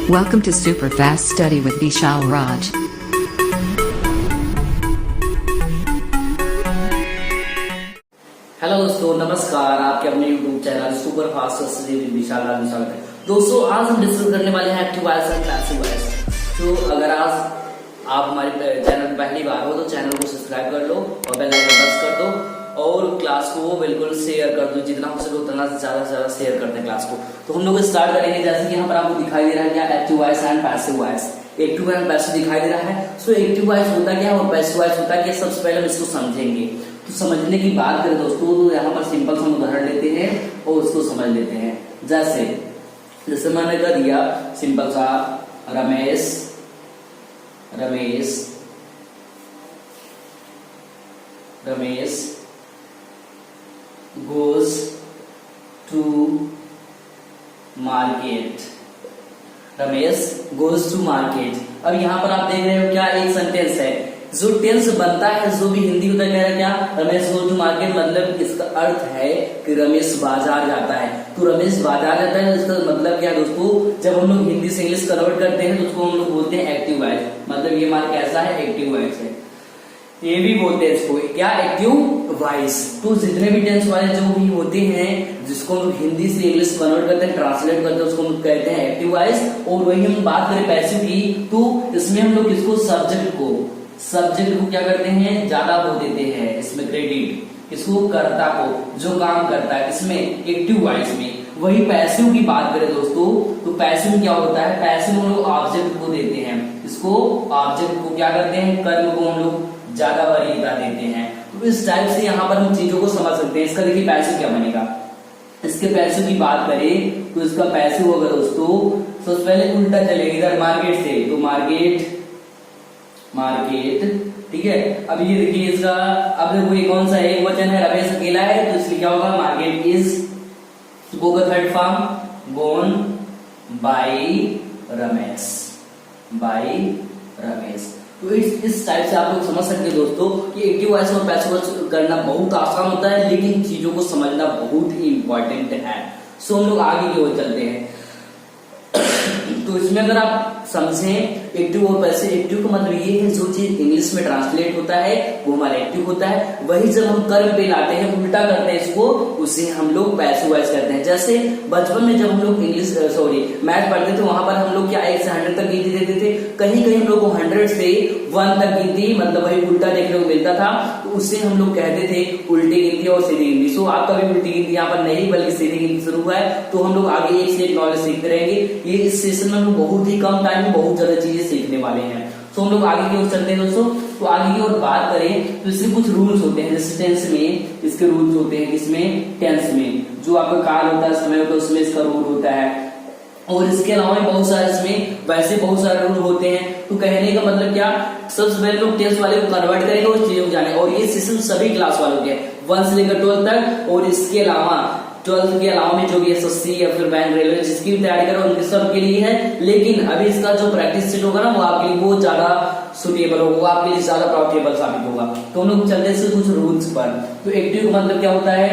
Welcome to Super Fast Study with Vishal Raj. Hello दोस्तों, नमस्कार। आपके अपने YouTube channel super fast study with Vishal Raj में स्वागत है। दोस्तों, आज हम डिस्कस करने वाले हैं एक्टिव वॉइस और पैसिव वॉइस। तो अगर आज आप हमारे चैनल पर पहली बार हो तो चैनल को सब्सक्राइब कर लो और बेल आइकन प्रेस कर दो और क्लास को बिल्कुल शेयर कर दो। जितना हो सके उतना ज्यादा से ज्यादा शेयर करते हैं क्लास को। तो हम लोग स्टार्ट करेंगे। जैसे कि यहाँ पर आपको दिखाई दे रहा है क्या, active voice and passive voice. Active and passive दिखाई दे रहा है। सो एक्टिव वॉइस होता क्या है और पैसिव वॉइस होता क्या, सबसे पहले हम इसको समझेंगे। तो समझने की बात करें दोस्तों, तो यहाँ पर सिंपल सा उदाहरण लेते हैं और उसको समझ लेते हैं। जैसे मैंने कह दिया सिंपल सा, Ramesh goes to market। Ramesh goes to market। अब यहाँ पर आप देख रहे हो क्या, एक सेंटेंस है। जो टेंस बनता है, जो भी हिंदी होता है, कह रहा है क्या, रमेश goes to market, मतलब इसका अर्थ है कि रमेश बाजार जाता है। तो रमेश बाजार जाता है, इसका मतलब क्या दोस्तों, जब हम लोग हिंदी से इंग्लिश कन्वर्ट करते हैं तो उसको हम लोग बोलते हैं एक्टिव वॉइस। मतलब ये हमारा कैसा है, एक्टिव वॉइस है। ये भी बोलते हैं इसको क्या, एक्टिव वॉइस। तो जितने भी टेंस वाले जो भी होते हैं, जिसको हम हिंदी से इंग्लिश कन्वर्ट करते हैं, ट्रांसलेट करते हैं, उसको हम कहते हैं एक्टिव वॉइस। और वही हम बात करें पैसिव की, तो इसमें हम लोग इसको सब्जेक्ट को क्या करते हैं, ज्यादा वो देते हैं इसमें क्रेडिट, इसको कर्ता को, जो काम करता है इसमें एक्टिव वॉइस में। वही पैसिव की बात करें दोस्तों, तो पैसिव में क्या होता है, पैसिव हम लोग ऑब्जेक्ट को देते हैं। इसको ऑब्जेक्ट को क्या करते हैं, कर्म को हम लोग ज्यादा वरीयता देते हैं। तो इस टाइप से यहाँ पर हम चीजों को समझ सकते हैं। इसका देखिए पैसिव क्या बनेगा। इसके पैसिव की बात करें तो इसका पैसिव होगा दोस्तों, सबसे पहले उल्टा चलेगा इधर मार्केट से, तो मार्केट, ठीक है। अब ये देखिए इसका, अब देखो ये कौन सा है, एक वचन है, रमेश अकेला है, तो इसलिए क्या होगा, मार्केट इज गो का third form gone by Ramesh. तो इस टाइप से आप लोग समझ सकते हैं दोस्तों कि एक्टिव वॉइस और पैसिव वॉइस करना बहुत आसान होता है, लेकिन चीजों को समझना बहुत ही इंपॉर्टेंट है। सो हम लोग आगे की ओर चलते हैं। तो इसमें अगर आप समझें एक्टिव और पैसिव, एक्टिव का मतलब ये है जो चीज इंग्लिश में ट्रांसलेट होता है वो हमारा एक्टिव होता है। वही जब हम कर्म पे लाते हैं, उल्टा करते हैं इसको, उसे हम लोग पैसिव वॉइस करते हैं। जैसे बचपन में जब हम लोग मैथ पढ़ते थे, वहां पर हम लोग क्या 1 से 100 तक गिनती देते थे। कहीं कहीं हम लोग को 100 से 1 तक गिनती, मतलब वही उल्टा देखने को मिलता था, तो उससे हम लोग कहते थे उल्टी गिनती और सीधी गिनती। सो आपका भी उल्टी गिनती यहाँ पर नहीं बल्कि सीधी गिनती शुरू हुआ है। तो हम लोग आगे एक से एक नॉलेज सीखते रहेंगे। ये इस सेशन में हम बहुत ही कम टाइम में बहुत ज्यादा चीजें सीखने वाले हैं। तो हम लोग आगे की ओर चलते हैं दोस्तों। तो आगे की ओर बात करें तो इसमें कुछ रूल्स होते हैं। जैसे टेंस में इसके रूल्स होते हैं, इसमें टेंस में जो आपका काल होता है, समय होता है, उसमें इसका रूल होता है। और इसके अलावा बहुत सारे इसमें वैसे बहुत सारे रूल होते हैं। तो कहने का मतलब क्या, सबसे पहले लोग टेंस वाले को कन्वर्ट करेंगे और चीजों को जाने। और ये सेशन सभी क्लास वालों के 1 से लेकर 12 तक, और इसके अलावा 12 के अलावा में जो भी एसएससी या फिर बैंक रेलवे जिसकी भी तैयारी करो उनके सब के लिए है। लेकिन अभी इसका जो प्रैक्टिस सेट होगा ना, वो आपके लिए बहुत ज्यादा सुटेबल होगा, वो आपके लिए ज्यादा प्रॉफिटेबल साबित होगा। तो हम लोग चलते हैं कुछ रूल्स पर। तो एक्टिव का मतलब क्या होता है,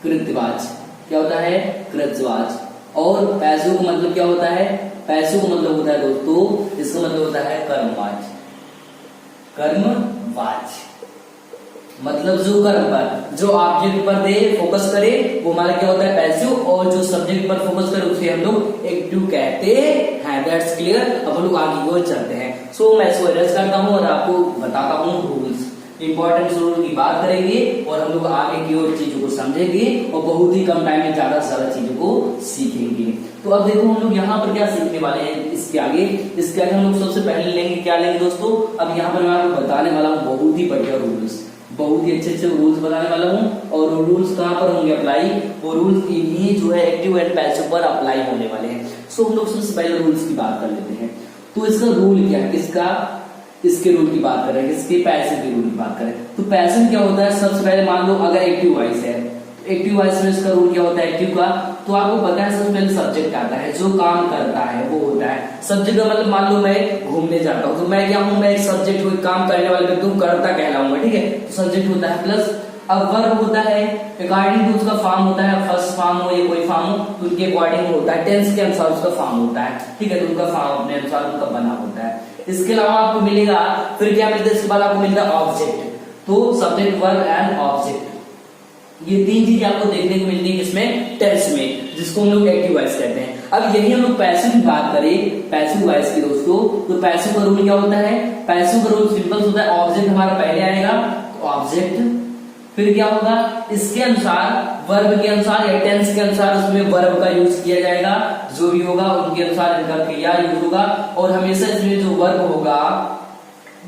कृत्यवाच। क्या होता है, कृत्यवाच। और पैसिव का मतलब क्या होता है, पैसिव का मतलब होता है दोस्तों, इसका मतलब होता है कर्मवाच। मतलब जो कर्म पर, जो ऑब्जेक्ट पर दे फोकस करे, वो हमारा क्या होता है, पैसिव। और जो सब्जेक्ट पर फोकस करे उसे हम लोग एक्टिव कहते हैं। That's clear. अब हम लोग आगे की ओर चलते हैं। सो मैं इसको एड्रेस करता हूँ और आपको बताता हूँ रूल्स, इंपॉर्टेंट रूल की बात करेंगे और हम लोग आगे की ओर चीजों को समझेंगे और बहुत ही कम टाइम में ज्यादा से ज्यादा चीजों को सीखेंगे। तो अब देखो हम लोग यहाँ पर क्या सीखने वाले हैं। इसके आगे हम लोग सबसे पहले लेंगे, क्या लेंगे दोस्तों, अब यहाँ पर मैं आपको बताने वाला हूँ बहुत ही बढ़िया रूल्स, बहुत ही अच्छे रूल्स बताने वाला हूँ। और रूल्स कहाँ पर होंगे अप्लाई, वो रूल्स इन्हीं जो है एक्टिव एंड पैसिव पर अप्लाई होने वाले हैं। सो हम लोग सबसे पहले रूल्स की बात कर लेते हैं। तो इसका रूल क्या है, किसका, इसके रूल की बात करें, इसके पैसिव के रूल की बात करें। तो पैसिव क्या होता है, सबसे पहले मान लो अगर एक्टिव वॉइस है, एक्टिव वॉइस में इसका रूल क्या होता है एक्टिव का, तो आपको पता है सबसे पहले सब्जेक्ट आता है, जो काम करता है वो होता है सब्जेक्ट का। मतलब मान लो मैं घूमने जाता हूँ, तो मैं क्या हूँ, मैं एक सब्जेक्ट हूँ, काम करने वाले व्यक्ति हूँ, कर्ता कहलाऊंगा, ठीक है। तो सब्जेक्ट होता है प्लस अब वर्ब होता है अकॉर्डिंग टू उसका फॉर्म होता है, फर्स्ट फॉर्म हो या कोई फॉर्म हो तो उनके अकॉर्डिंग होता है, टेंस के अनुसार उसका फॉर्म होता है, ठीक है, तो उनका फॉर्म अपने अनुसार उनका बना होता है। इसके अलावा आपको मिलेगा, फिर क्या मिलता है, इसके बाद आपको मिलता है ऑब्जेक्ट, तो सब्जेक्ट वर्ब एंड ऑब्जेक्ट, ये तीन चीजें आपको देखने को मिलती है किसमें, टेंस में, जिसको हम लोग एक्टिव वॉइस कहते हैं। अब यही हम लोग पैसिव की बात करें, पैसिव वॉइस की दोस्तों, तो पैसिव का रूल क्या होता है, पैसिव का रूल सिंपल होता है, ऑब्जेक्ट हमारा पहले आएगा तो ऑब्जेक्ट, फिर क्या होगा, इसके अनुसार वर्ब के अनुसार या टेंस के अनुसार उसमें वर्ब का यूज किया जाएगा, जो भी होगा उनके अनुसार इनका क्रिया यूज होगा, और हमेशा इसमें जो वर्ब होगा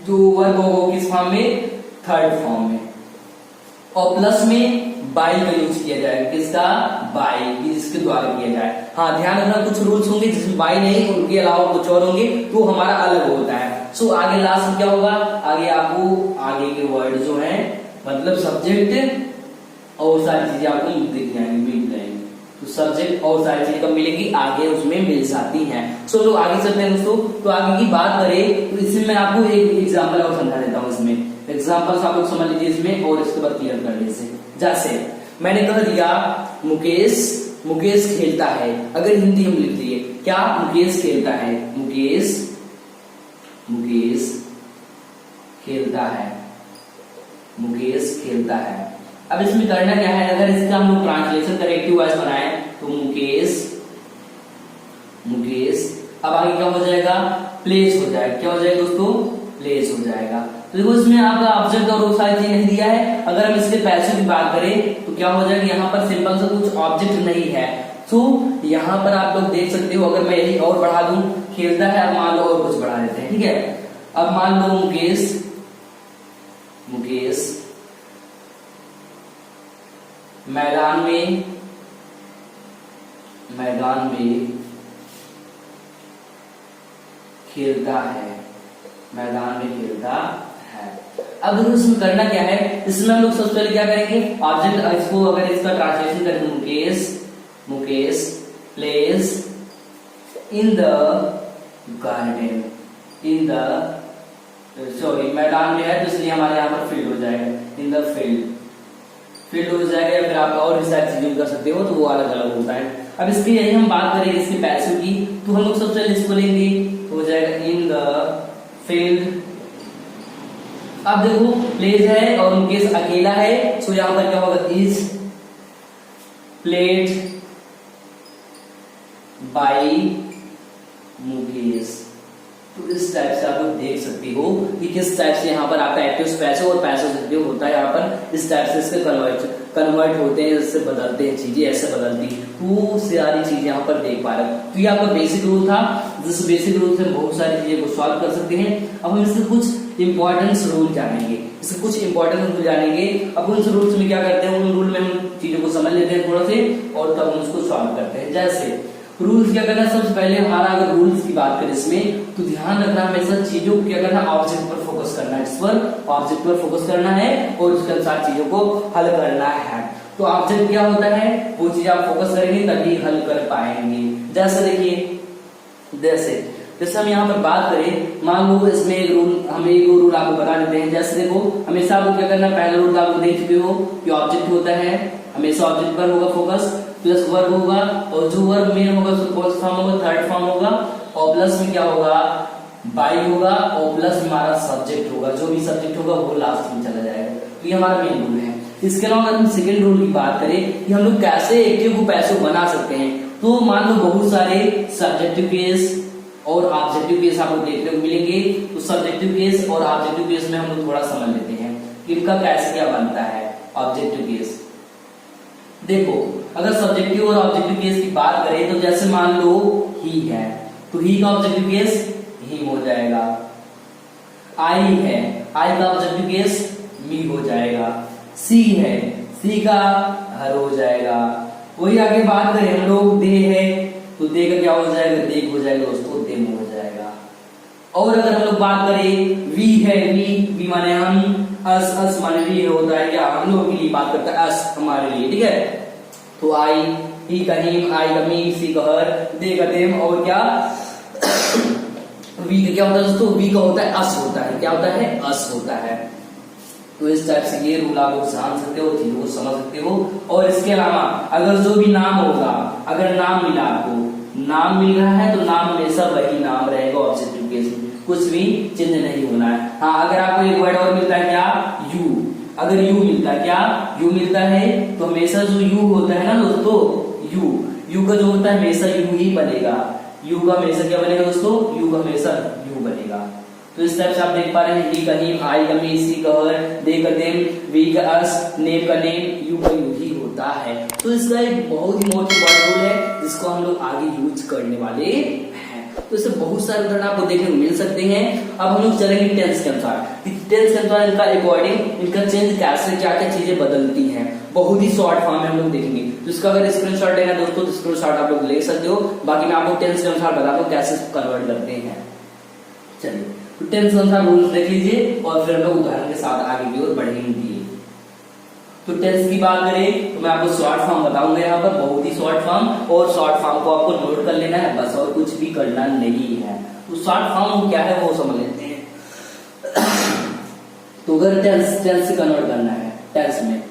किस फॉर्म में, थर्ड फॉर्म में, और प्लस में बाई का यूज किया जाएगा, किसका, बाई, जिसके द्वारा किया जाए। हाँ ध्यान रखना, कुछ रूल्स होंगे जिसमें बाई नहीं, उनके अलावा कुछ और होंगे तो हमारा अलग होता है। सो आगे लास्ट में क्या होगा, आगे आपको आगे के वर्ड जो है मतलब सब्जेक्ट और सारी चीजें आपको दिख जाएंगी, मिल जाएंगी, तो सब्जेक्ट और सारी चीजें कब मिलेंगी, आगे उसमें मिल जाती हैं। सो लोग आगे चलते हैं दोस्तों, तो आगे की बात करें तो इसमें मैं आपको एक एग्जाम्पल और समझा देता हूँ, इसमें एग्जाम्पल आप लोग समझ लीजिए इसमें, और इसके बाद क्लियर कर लीजिए। जैसे मैंने कह दिया मुकेश खेलता है, अगर हिंदी हम लिख दिए क्या, मुकेश खेलता है, मुकेश खेलता है, मुकेश खेलता है। अब इसमें करना क्या है, अगर इसका हम लोग ट्रांसलेशन करें, एक्टिव वॉइस बनाए तो मुकेश, अब आगे क्या हो जाएगा, प्लेस हो जाएगा, क्या हो जाएगा दोस्तों, प्लेस हो जाएगा। तो देखो इसमें आपका ऑब्जेक्ट और वो सारी चीज नहीं दिया है। अगर हम इसके पैसिव की बात करें तो क्या हो जाएगा, यहाँ पर सिंपल सा कुछ ऑब्जेक्ट नहीं है, तो यहाँ पर आप लोग देख सकते हो, अगर मैं यही और बढ़ा दूं, खेलता है, अब मान लो और कुछ बढ़ा देते हैं, ठीक है। अब मान लो मुकेश मैदान में खेलता है, मैदान में खेलता है। अब देखो इसमें करना क्या है, इसमें हम लोग सबसे पहले क्या करेंगे, ऑब्जेक्ट, इसको अगर इसका ट्रांसलेशन करें, Mukesh plays in the garden, मैदान में है तो इसलिए हमारे यहाँ पर फील्ड हो जाएगा, इन द फील्ड हो जाएगा, या फिर आप और भी सारी चीजें कर सकते हो, तो वो अलग अलग होता है। अब इसकी यही हम बात करेंगे इसके पैसिव की, तो हम लोग सबसे पहले इसको लेंगे, तो हो जाएगा इन द फील्ड। अब देखो प्लेज है और मुकेश अकेला है, सो यहां पर क्या होगा, इज प्लेड बाय मुकेश। तो इस टाइप से आप लोग देख सकते हो कि किस टाइप से यहाँ पर आपका एक्टिव पैसिव और पैसिव एक्टिव होता है, यहाँ पर इस टाइप से इसके कन्वर्ट होते हैं, इससे बदलते हैं चीजें, ऐसे बदलती है, तो सारी चीजें यहाँ पर देख पा रहे हो। तो ये आपका बेसिक रूल था, जिस बेसिक रूल से बहुत सारी चीजें को सॉल्व कर सकते हैं। अब हम इसके कुछ इंपॉर्टेंस रूल जानेंगे, इसके कुछ इंपॉर्टेंस रूल जानेंगे। अब उन रूल्स में क्या करते हैं, उन रूल में हम चीजों को समझ लेते हैं थोड़ा से, और तब हम उसको सॉल्व करते हैं। जैसे रूल्स क्या करना है, सबसे पहले हमारा अगर रूल्स की बात करें इसमें, तो ध्यान रखना हमेशा चीजों को क्या करना, ऑब्जेक्ट पर फोकस करना है, इस पर ऑब्जेक्ट पर फोकस करना है और उसके अनुसार चीजों को हल करना है। तो ऑब्जेक्ट क्या होता है, वो चीज आप फोकस करेंगे तभी हल कर पाएंगे। जैसे देखिए, जैसे हम यहाँ पर बात करें, मान लो इसमें एक रूल, हम एक रूल आपको बता देते हैं। जैसे देखो, हमेशा आपको क्या करना, पहला रूल आपको देख चुके हो कि ऑब्जेक्ट होता है, हमेशा ऑब्जेक्ट पर होगा फोकस, प्लस वर्ब होगा, और जो वर्ब मेन होगा उसका कौन सा फॉर्म होगा, थर्ड फॉर्म होगा, और प्लस में क्या होगा, बाई होगा, और प्लस हमारा सब्जेक्ट होगा, जो भी सब्जेक्ट होगा वो लास्ट में चला जाएगा। तो ये हमारा मेन रूल है। इसके अलावा अगर हम सेकंड रूल की बात करें कि हम लोग कैसे एक्टिव को पैसिव बना सकते हैं, तो मान लो बहुत सारे सब्जेक्टिव केस और ऑब्जेक्टिव केस आपको देखने को मिलेंगे। तो सब्जेक्टिव केस और ऑब्जेक्टिव केस में हम लोग थोड़ा समझ लेते हैं कि इनका कैसे क्या बनता है। ऑब्जेक्टिव केस देखो, अगर सब्जेक्टिव और ऑब्जेक्टिव केस की बात करें तो जैसे मान लो ही है, तो ही का ऑब्जेक्टिव केस ही हो जाएगा। आई है, आई का ऑब्जेक्टिव केस मी हो जाएगा। सी है, सी का हर हो जाएगा। वही आगे बात करें हम लोग, दे है, तो दे का क्या हो जाएगा, देख हो जाएगा दोस्तों, देम हो जाएगा। और अगर हम लोग बात करें वी है, वी माने हम, अस माने भी होता है, क्या हम लोग के लिए बात करता है, अस हमारे लिए, ठीक है। तो आई, ही का हिम, आई का मी, सी का हर, दे का देम, और क्या वी का क्या होता है दोस्तों, वी का होता है अस होता है, क्या होता है, अस होता है। तो इस टाइप से ये रूल आप लोग जान सकते हो, चीजों को समझ सकते हो। और इसके अलावा अगर जो भी नाम होगा, अगर नाम मिला आपको, नाम मिल रहा है तो नाम हमेशा वही नाम रहेगा ऑब्जेक्टिव केस में, कुछ भी चेंज नहीं होना है। हाँ, अगर आपको एक वर्ड और मिलता है क्या, यू, अगर यू मिलता है, क्या यू मिलता है, तो हमेशा जो यू होता है ना दोस्तों, यू का जो होता है हमेशा यू ही बनेगा, यू का हमेशा क्या बनेगा दोस्तों, यू का हमेशा यू बनेगा। तो इस टाइप से आप देख पा रहे हैं, ही का हिम, आई का मी, सी का हर, दे का देम, वी का अस, नेम का नेम, यू का यू ही होता है। तो इसका एक बहुत ही मोस्ट इम्पोर्टेंट रूल है जिसको हम लोग आगे यूज करने वाले हैं। तो इससे बहुत सारे उदाहरण आपको देखने को मिल सकते हैं। अब हम लोग चलेंगे टेंस के अनुसार, टेंस के अनुसार इनका अकॉर्डिंग इनका चेंज कैसे, क्या क्या चीजें बदलती हैं, बहुत ही शॉर्ट फॉर्म में हम लोग देखेंगे। तो इसका अगर स्क्रीनशॉट लेना दोस्तों तो स्क्रीनशॉट आप लोग ले सकते हो, बाकी मैं आपको टेंस के अनुसार बताता हूँ कैसे कन्वर्ट करते हैं। चलिए, तो टेंस के अनुसार रूल्स देख लीजिए और फिर हम लोग उदाहरण के साथ आगे की ओर बढ़ेंगे। तो टेंस की बात करें तो मैं आपको शॉर्ट फॉर्म बताऊंगा यहाँ पर, बहुत ही शॉर्ट फॉर्म, और शॉर्ट फॉर्म को आपको नोट कर लेना है बस, और कुछ भी करना नहीं है। तो शॉर्ट फॉर्म क्या है वो समझ लेते हैं। तो अगर टेंस से कन्वर्ट करना है टेंस में,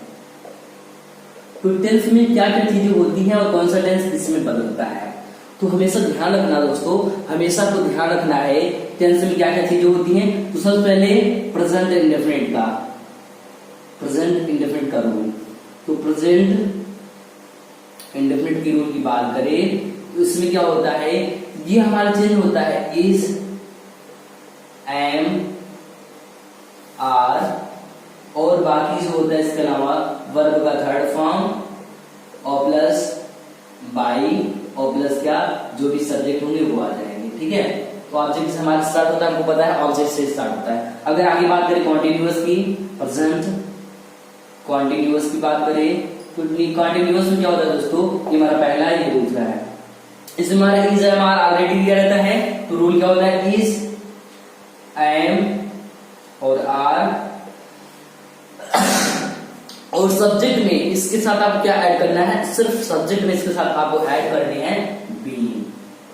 तो टेंस में क्या क्या चीजें होती हैं और कौन सा टेंस इसमें बदलता है, तो हमेशा ध्यान रखना दोस्तों, हमेशा आपको ध्यान रखना है टेंस में क्या क्या चीजें होती हैं। तो सबसे पहले प्रेजेंट इंडेफिनिट का, प्रेजेंट इंडेफिनिट का रूल। तो प्रेजेंट इंडेफिनिट की रूल की बात करें तो इसमें क्या होता है, ये हमारा चेंज होता है इज, एम, आर, और बाकी जो होता है इसके अलावा वर्ब का थर्ड फॉर्म और प्लस बाई और प्लस क्या जो भी सब्जेक्ट होंगे वो आ जाएंगे, ठीक है। तो ऑब्जेक्ट से हमारा स्टार्ट होता है, आपको पता है ऑब्जेक्ट से स्टार्ट होता है। अगर आगे बात करें कॉन्टिन्यूअस की, प्रेजेंट कॉन्टिन्यूअस की बात करें तो कॉन्टिन्यूअस में क्या होता है दोस्तों, ये हमारा पहला है, ये दूसरा है। इसमें हमारा इज हमारा ऑलरेडी दिया रहता है, तो रूल क्या होता है, इज, एम और आर, और सब्जेक्ट में इसके साथ आपको क्या ऐड करना है, सिर्फ सब्जेक्ट में इसके साथ आपको ऐड करने हैं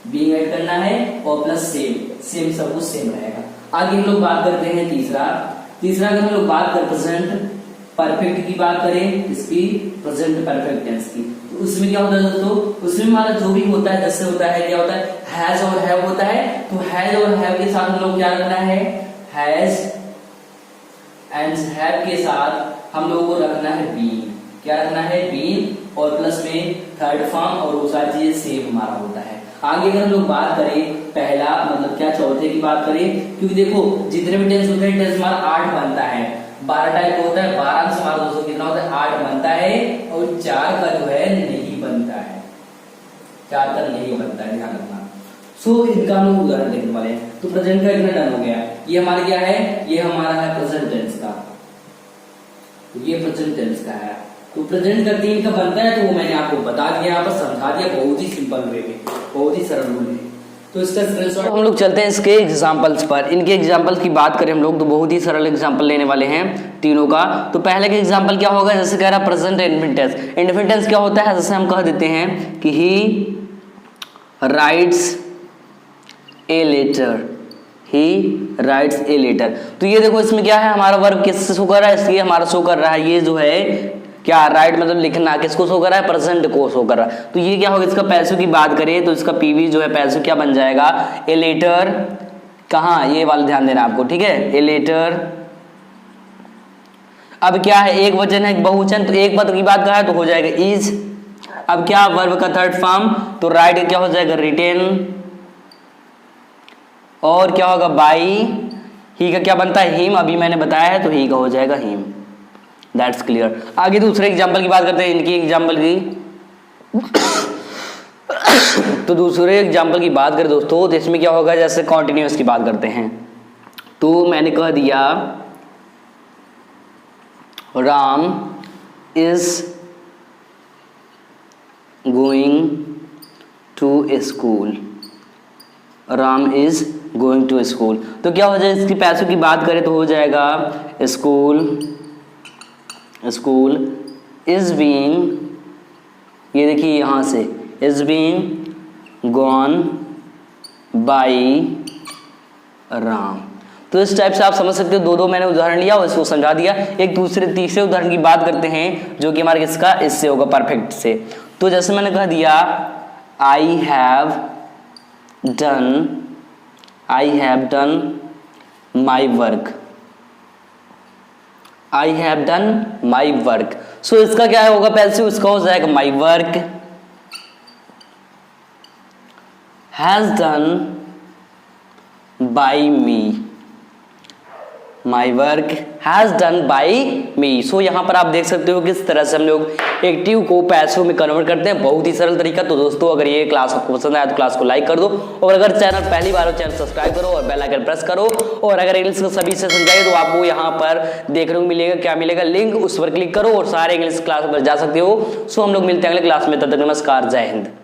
बीइंग ऐड करना है और प्लस सेम सब कुछ सेम रहेगा। आगे हम लोग बात करते हैं तीसरा अगर हम लोग बात करें प्रेजेंट परफेक्ट की बात करें, इसकी प्रेजेंट परफेक्ट टेंस की, तो उसमें क्या होता है दोस्तों, उसमें हमारा जो भी होता है जैसे होता है क्या होता है, हैज और हैव होता है। तो हैज और हैव के साथ हम लोग क्या रखना है, हैज एंड हैव के साथ हम लोगों को रखना है बीइंग, क्या रखना है बीइंग, और प्लस में थर्ड फॉर्म और वो सारी चीजें सेम हमारा होता है। आगे अगर हम लोग बात करें पहला मतलब क्या चौथे की बात करें, क्योंकि देखो जितने भी टेंस होते हैं टेंस हमारा 8 बनता है, 12 टाइप होता है, 12 से हमारा दोस्तों कितना होता है 8 बनता है, और 4 का जो है नहीं बनता है, 4 का नहीं बनता है, ध्यान रखना। सो इनका हम लोग उदाहरण देखने वाले हैं। तो प्रेजेंट का इतना डन हो गया, ये हमारा क्या है, ये हमारा है प्रेजेंट टेंस का, ये प्रेजेंट टेंस का है। तो प्रेजेंट का 3 का बनता है, तो वो मैंने आपको बता दिया, यहाँ पर समझा दिया बहुत ही सिंपल वे में, बहुत ही सरल रूल है। तो इसका स्क्रीनशॉट हम लोग चलते हैं इसके एग्जांपल्स पर। इनके एग्जांपल्स की बात करें हम लोग तो बहुत ही सरल एग्जांपल लेने वाले हैं तीनों का। तो पहले का एग्जांपल क्या होगा, जैसे कह रहा present indefinite tense. Indefinite tense क्या होता है, जैसे हम कह देते हैं कि he writes a letter, he writes a letter. तो ये देखो इसमें क्या है, हमारा वर्ब किससे शो कर रहा है, इसलिए हमारा शो कर रहा है ये जो है क्या, राइट मतलब लिखना, किसको शो कर रहा है, प्रेजेंट को शो कर रहा है। तो ये क्या होगा, इसका पैसिव की बात करें तो इसका पीवी जो है पैसिव क्या बन जाएगा, ए लेटर, कहाँ ये वाला ध्यान देना आपको, ठीक है, ए लेटर। अब क्या है, एक वचन है, एक बहुवचन, तो एक पद की बात करा है तो हो जाएगा इज। अब क्या वर्ब का थर्ड फॉर्म, तो राइट क्या हो जाएगा रिटेन, और क्या होगा बाई, ही का क्या बनता है हिम, अभी मैंने बताया है तो ही का हो जाएगा हिम। That's clear. आगे दूसरे एग्जाम्पल की बात करते हैं, इनकी एग्जाम्पल की तो दूसरे एग्जाम्पल की बात करें दोस्तों तो इसमें क्या होगा, जैसे कॉन्टिन्यूअस की बात करते हैं तो मैंने कह दिया Ram is going to school, Ram is going to school. तो क्या हो जाएगा, इसकी पैसों की बात करें तो हो जाएगा स्कूल इज बीइंग, ये देखिए यहां से is being gone by Ram. तो इस टाइप से आप समझ सकते हो, दो मैंने उदाहरण लिया और इसको समझा दिया। एक दूसरे तीसरे उदाहरण की बात करते हैं जो कि हमारे किसका, इससे होगा, परफेक्ट से। तो जैसे मैंने कह दिया I have done my work, I have done my work. So इसका क्या होगा, पहले से उसका हो जाएगा my work has done by me, my work has done by me. So यहां पर आप देख सकते हो किस तरह से हम लोग एक्टिव को पैसिव में कन्वर्ट करते हैं, बहुत ही सरल तरीका। तो दोस्तों अगर ये क्लास आपको पसंद आया तो क्लास को लाइक कर दो, और अगर चैनल पहली बार हो चैनल सब्सक्राइब करो और बेल आइकन प्रेस करो। और अगर इंग्लिश का सभी से समझाइए तो आपको यहाँ पर देखने को मिलेगा, क्या मिलेगा, लिंक, उस पर क्लिक करो और सारे इंग्लिश क्लास पर जा सकते हो। सो हम लोग मिलते हैं अगले क्लास में, तब तक नमस्कार, जय हिंद।